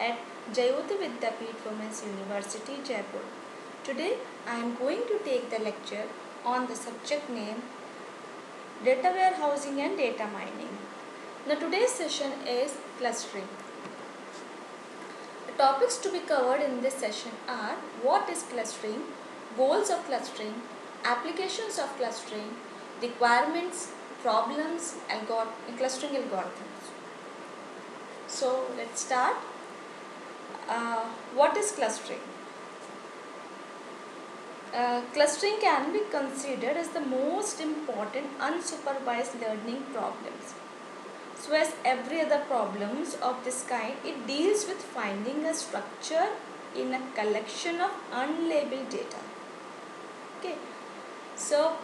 at Jayoti Vidyapeeth Women's University, Jaipur. Today I am going to take the lecture on the subject name Data Warehousing and Data Mining. Now today's session is clustering. The topics to be covered in this session are what is clustering, goals of clustering, applications of clustering, requirements, problems, clustering algorithms. So let's start. What is clustering? Clustering can be considered as the most important unsupervised learning problems. So as every other problems of this kind, it deals with finding a structure in a collection of unlabeled data. Okay. So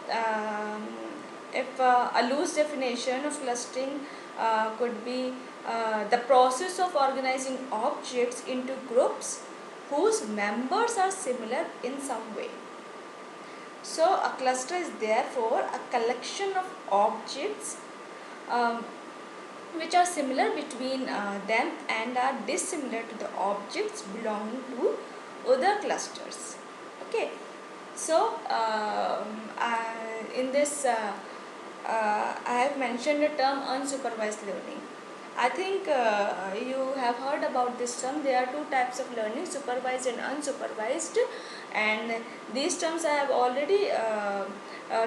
if a loose definition of clustering could be the process of organizing objects into groups whose members are similar in some way. So a cluster is therefore a collection of objects which are similar between them and are dissimilar to the objects belonging to other clusters. Okay. So in this I have mentioned the term unsupervised learning. I think you have heard about this term. There are two types of learning, supervised and unsupervised, and these terms I have already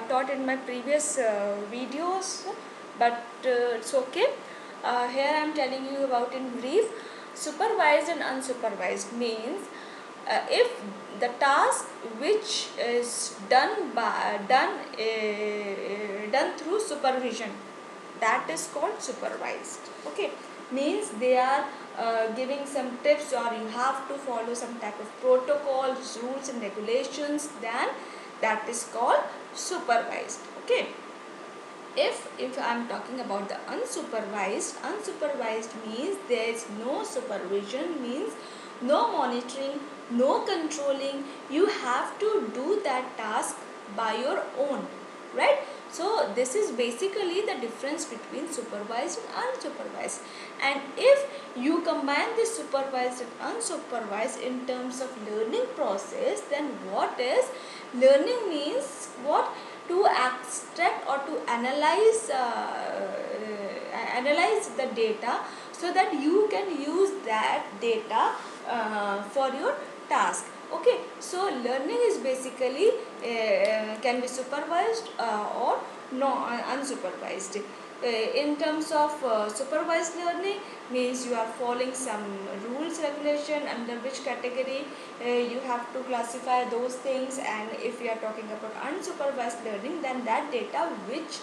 taught in my previous videos, but it's okay. Here I am telling you about in brief. Supervised and unsupervised means if the task which is done through supervision, that is called supervised. Okay, means they are giving some tips, or you have to follow some type of protocols, rules and regulations, then that is called supervised. Okay. If I am talking about the unsupervised means there is no supervision, means no monitoring, no controlling. You have to do that task by your own, right? So this is basically the difference between supervised and unsupervised. And if you combine this supervised and unsupervised in terms of learning process, then what is learning means what? To extract or to analyze the data so that you can use that data for your task. Okay, so learning is basically can be supervised or no unsupervised. In terms of supervised learning means you are following some rules regulation under which category you have to classify those things, and if you are talking about unsupervised learning, then that data which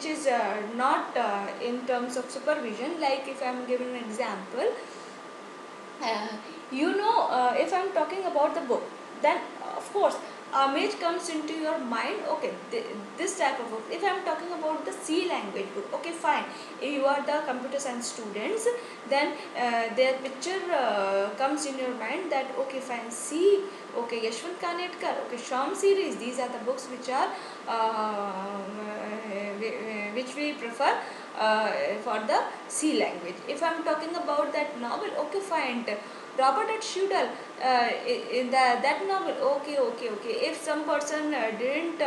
is not in terms of supervision. Like if I am giving an example, if I am talking about the book, then of course image comes into your mind. Okay, this type of book. If I am talking about the C language book, okay, fine. If you are the computer science students, then their picture comes in your mind that okay, fine, C, okay, Yashwant Kanetkar, okay, Sham series. These are the books which are which we prefer for the C language. If I am talking about that novel, okay, fine, Robert H. Schuller, in that novel, okay. If some person didn't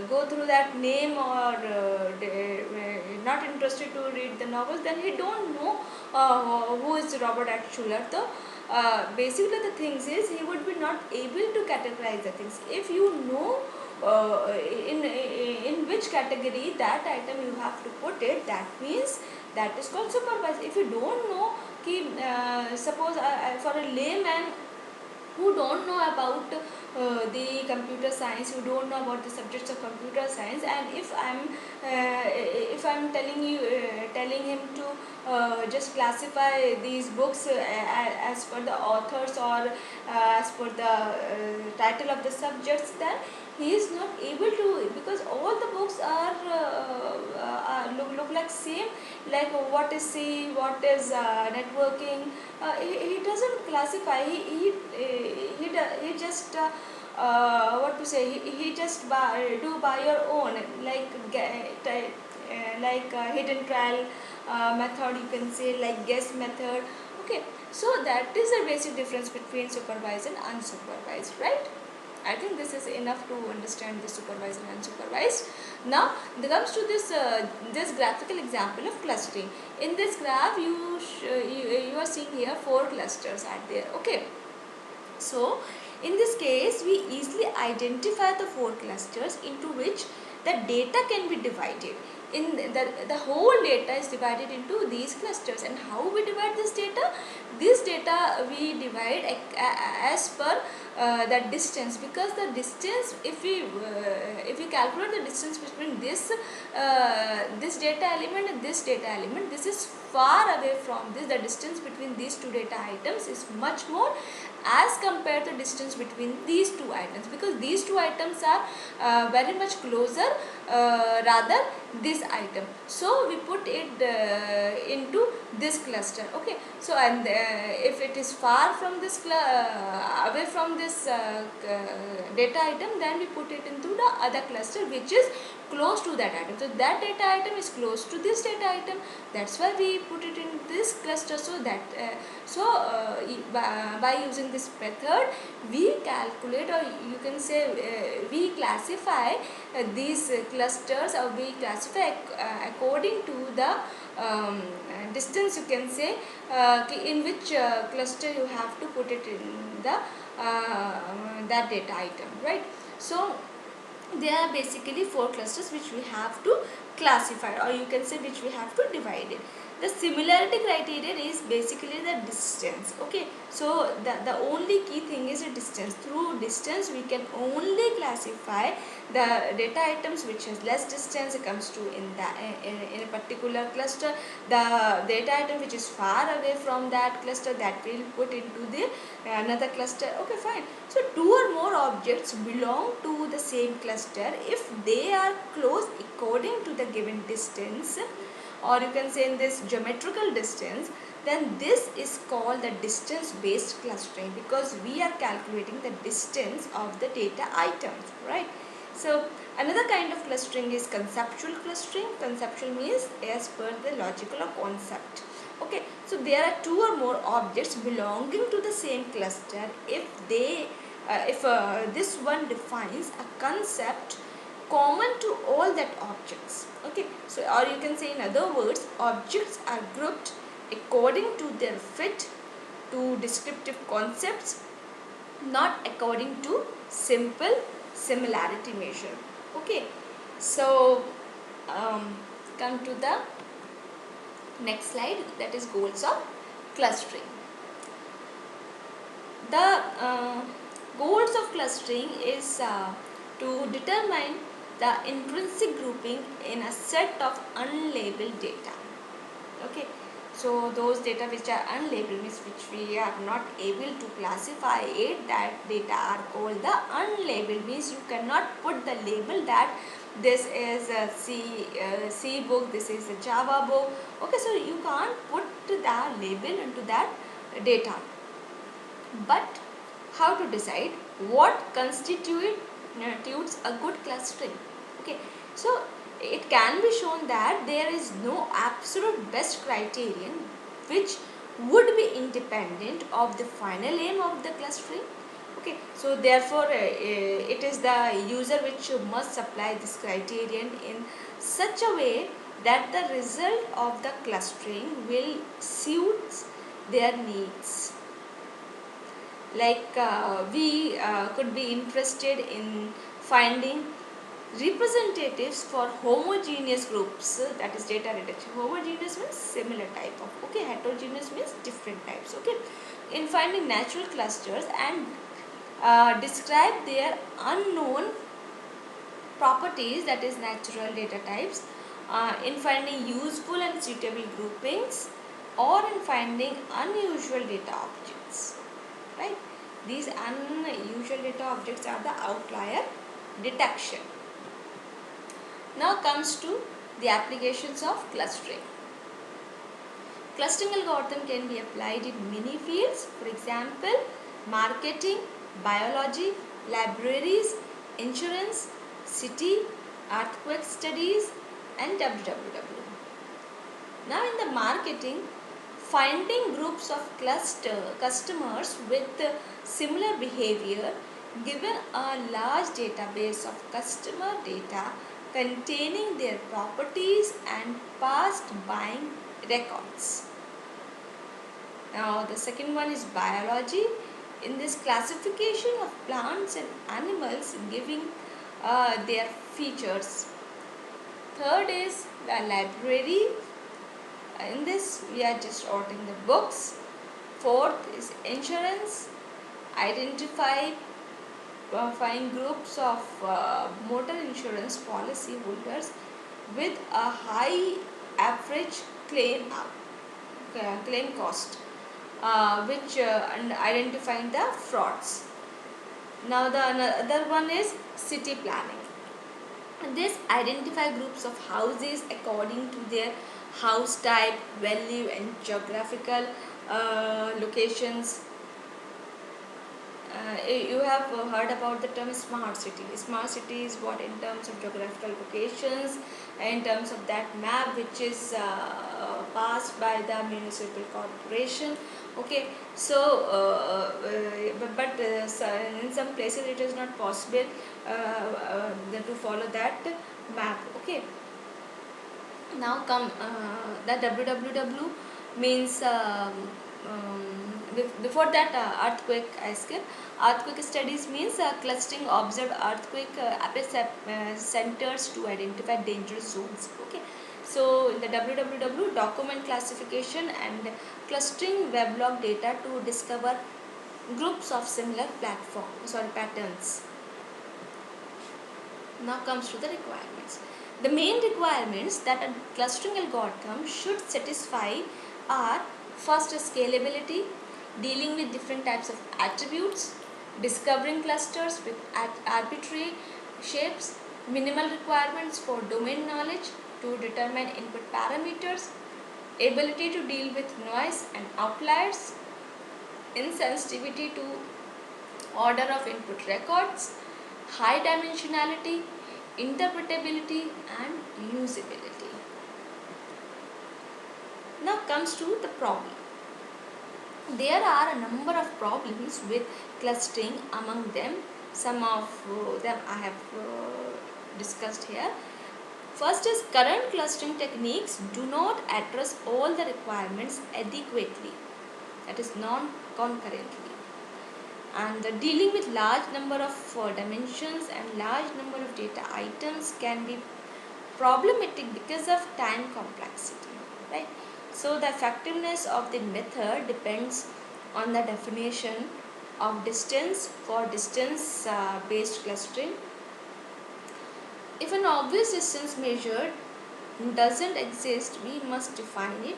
go through that name, or not interested to read the novels, then he don't know who is Robert H. Schuller. So basically the things is he would be not able to categorize the things. If you know in which category that item you have to put it, that means that is called supervised. If you don't know, suppose for a layman who don't know about the computer science, who don't know about the subjects of computer science, and if I'm telling him to just classify these books as per the authors, or as per the title of the subjects, then he is not able to, because all the books are look like same, like what is C, what is networking. He doesn't classify. He just what to say, he just do by your own, like like hidden trial method, you can say, like guess method. Okay, so that is the basic difference between supervised and unsupervised, right? I think this is enough to understand the supervised and unsupervised. Now, it comes to this graphical example of clustering. In this graph, you are seeing here 4 clusters are there. Okay. So, in this case, we easily identify the 4 clusters into which the data can be divided. In the whole data is divided into these clusters. And how we divide this data? This data we divide as per the distance, because the distance, if we calculate the distance between this data element and this data element, this is far away from this. The distance between these two data items is much more as compared to the distance between these two items, because these two items are very much closer rather this item. So we put it into this cluster. Okay, so and if it is far from this away from this data item, then we put it into the other cluster which is close to that item. So that data item is close to this data item, that's why we put it in this cluster. So that by using this method, we calculate, or you can say we classify these clusters, or we classify according to the distance, you can say, in which cluster you have to put it in the that data item, right? So there are basically 4 clusters which we have to classify, or you can say which we have to divide it. The similarity criterion is basically the distance. Okay, so the only key thing is the distance. Through distance we can only classify the data items which has less distance. It comes to in a particular cluster. The data item which is far away from that cluster, that will put into the another cluster. Okay, fine. So 2 or more objects belong to the same cluster if they are close according to the given distance, or you can say in this geometrical distance, then this is called the distance based clustering, because we are calculating the distance of the data items, right? So another kind of clustering is conceptual clustering. Conceptual means as per the logical or concept. Okay, so there are 2 or more objects belonging to the same cluster if this one defines a concept common to all that objects. Okay, so or you can say in other words, objects are grouped according to their fit to descriptive concepts, not according to simple similarity measure. Okay, so come to the next slide, that is goals of clustering. The goals of clustering is to determine the intrinsic grouping in a set of unlabeled data. Okay, so those data which are unlabeled, means which we are not able to classify it, that data are called the unlabeled. Means you cannot put the label that this is a C book, this is a Java book. Okay, so you can't put the label into that data. But how to decide what constitutes a good clustering? Okay, so it can be shown that there is no absolute best criterion which would be independent of the final aim of the clustering. Okay, so therefore it is the user which must supply this criterion in such a way that the result of the clustering will suit their needs. Like we could be interested in finding representatives for homogeneous groups, that is data reduction. Homogeneous means similar type of, okay, heterogeneous means different types. Okay, in finding natural clusters and describe their unknown properties, that is natural data types, in finding useful and suitable groupings, or in finding unusual data objects, right? These unusual data objects are the outlier detection. Now comes to the applications of clustering. Clustering algorithm can be applied in many fields. For example, marketing, biology, libraries, insurance, city, earthquake studies, and www. Now in the marketing, finding groups of customers with similar behavior given a large database of customer data containing their properties and past buying records. Now the second one is biology. In this classification of plants and animals giving their features. Third is the library. In this we are just ordering the books. Fourth is insurance. Identify find groups of motor insurance policy holders with a high average claim cost, which and identifying the frauds. Now the another one is city planning. This identify groups of houses according to their house type, value and geographical locations. You have heard about the term smart city. Smart city is what in terms of geographical locations, in terms of that map which is passed by the municipal corporation. Okay, so so in some places it is not possible to follow that map. Okay, now come the www means before that earthquake I skip. Earthquake studies means clustering observed earthquake epicenters to identify dangerous zones. Okay, so in the www document classification and clustering weblog data to discover groups of similar patterns. Now comes to the requirements. The main requirements that a clustering algorithm should satisfy are: first, scalability, dealing with different types of attributes, discovering clusters with arbitrary shapes, minimal requirements for domain knowledge to determine input parameters, ability to deal with noise and outliers, insensitivity to order of input records, high dimensionality, interpretability and usability. Now comes to the problem. There are a number of problems with clustering. Among them, some of them I have discussed here. First is current clustering techniques do not address all the requirements adequately, that is non-concurrently. And dealing with large number of dimensions and large number of data items can be problematic because of time complexity, right? So the effectiveness of the method depends on the definition of distance for distance based clustering. If an obvious distance measured doesn't exist, we must define it,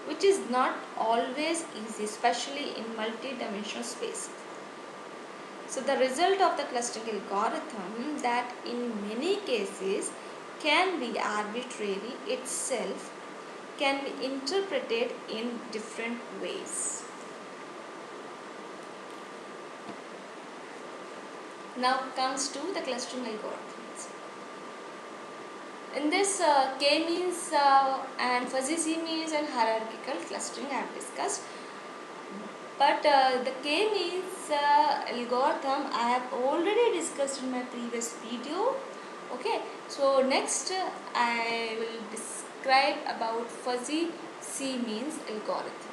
which is not always easy, especially in multi-dimensional space. So the result of the clustering algorithm that in many cases can be arbitrary itself can be interpreted in different ways. Now comes to the clustering algorithms. In this k-means and fuzzy c-means and hierarchical clustering I have discussed. But the k-means algorithm I have already discussed in my previous video. Okay, so next I will describe about fuzzy c-means algorithm.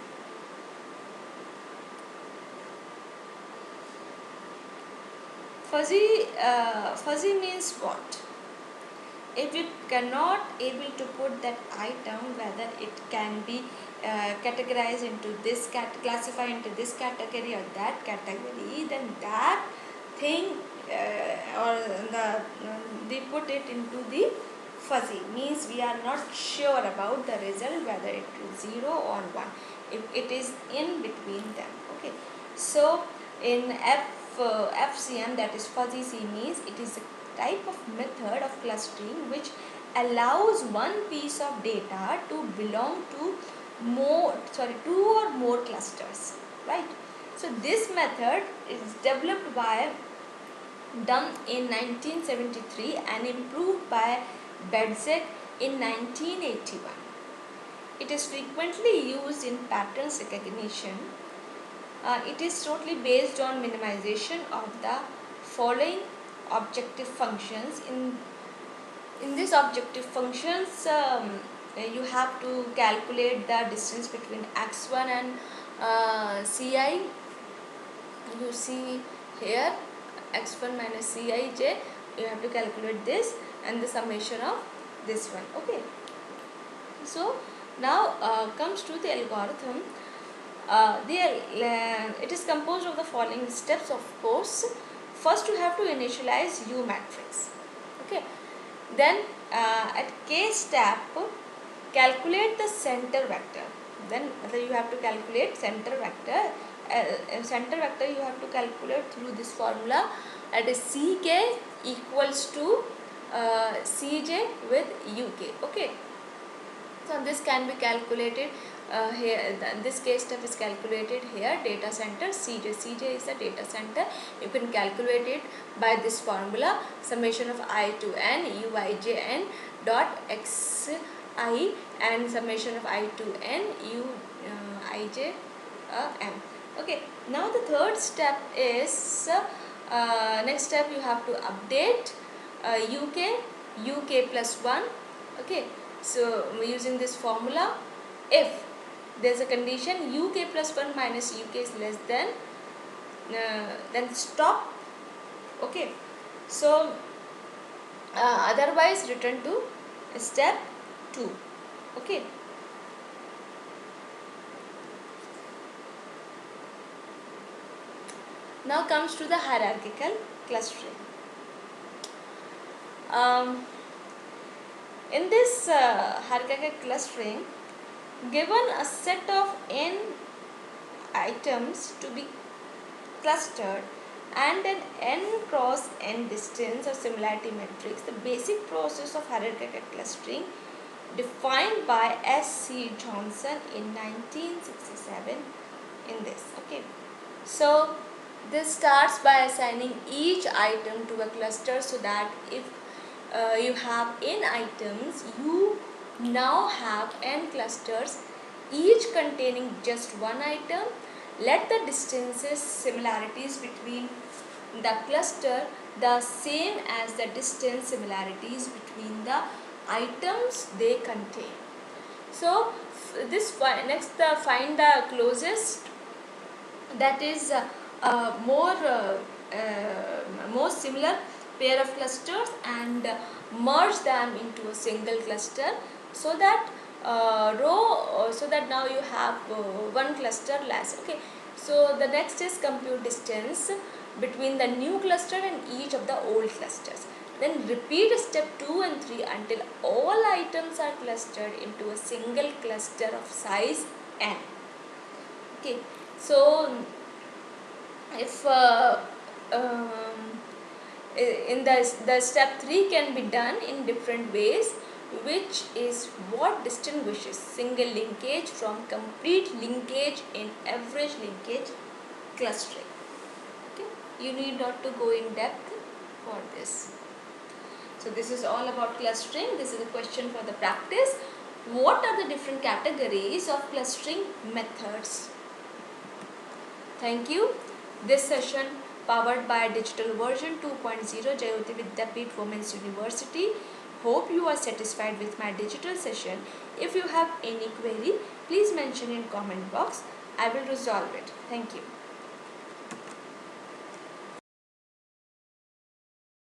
Fuzzy means what? If you cannot able to put that item, whether it can be categorized into this classified into this category or that category, then that thing they put it into the fuzzy, means we are not sure about the result whether it is 0 or 1, if it is in between them. Okay, so in FCM, that is fuzzy C means, it is a type of method of clustering which allows one piece of data to belong to two or more clusters, right? So this method is developed by Dunn in 1973 and improved by Bedzic in 1981. It is frequently used in patterns recognition. It is totally based on minimization of the following objective functions. In these objective functions, you have to calculate the distance between x1 and ci. You see here x1 minus cij, you have to calculate this and the summation of this one. Okay, so now comes to the algorithm. It is composed of the following steps, of course. First, you have to initialize U matrix. Okay, then at k step, calculate the center vector. Then you have to calculate center vector. Center vector you have to calculate through this formula, that is ck equals to cj with uk. Okay, so this can be calculated here. This case step is calculated here. Data center cj is the data center. You can calculate it by this formula, summation of I to n uijn dot xi and summation of I to n uij m. Okay, now the third step is next step you have to update uk plus 1. Okay, so using this formula, if there is a condition uk plus 1 minus uk is less than, then stop. Okay, so otherwise return to step 2. Okay, now comes to the hierarchical clustering. In this hierarchical clustering, given a set of n items to be clustered and an n cross n distance or similarity matrix, the basic process of hierarchical clustering defined by S.C. Johnson in 1967 in this. Okay, so this starts by assigning each item to a cluster, so that if you have n items, you now have n clusters, each containing just one item. Let the distances similarities between the cluster the same as the distance similarities between the items they contain. So this next find the closest, that is more similar pair of clusters and merge them into a single cluster, so that so that now you have one cluster less. Okay, so the next is compute distance between the new cluster and each of the old clusters. Then repeat step 2 and 3 until all items are clustered into a single cluster of size n. Okay, so if in the step 3 can be done in different ways, which is what distinguishes single linkage from complete linkage in average linkage clustering. Okay, you need not to go in depth for this. So this is all about clustering. This is a question for the practice. What are the different categories of clustering methods? Thank you. This session powered by Digital Version 2.0 Jayoti Vidyapeeth Women's University. Hope you are satisfied with my digital session. If you have any query, please mention in comment box. I will resolve it. Thank you.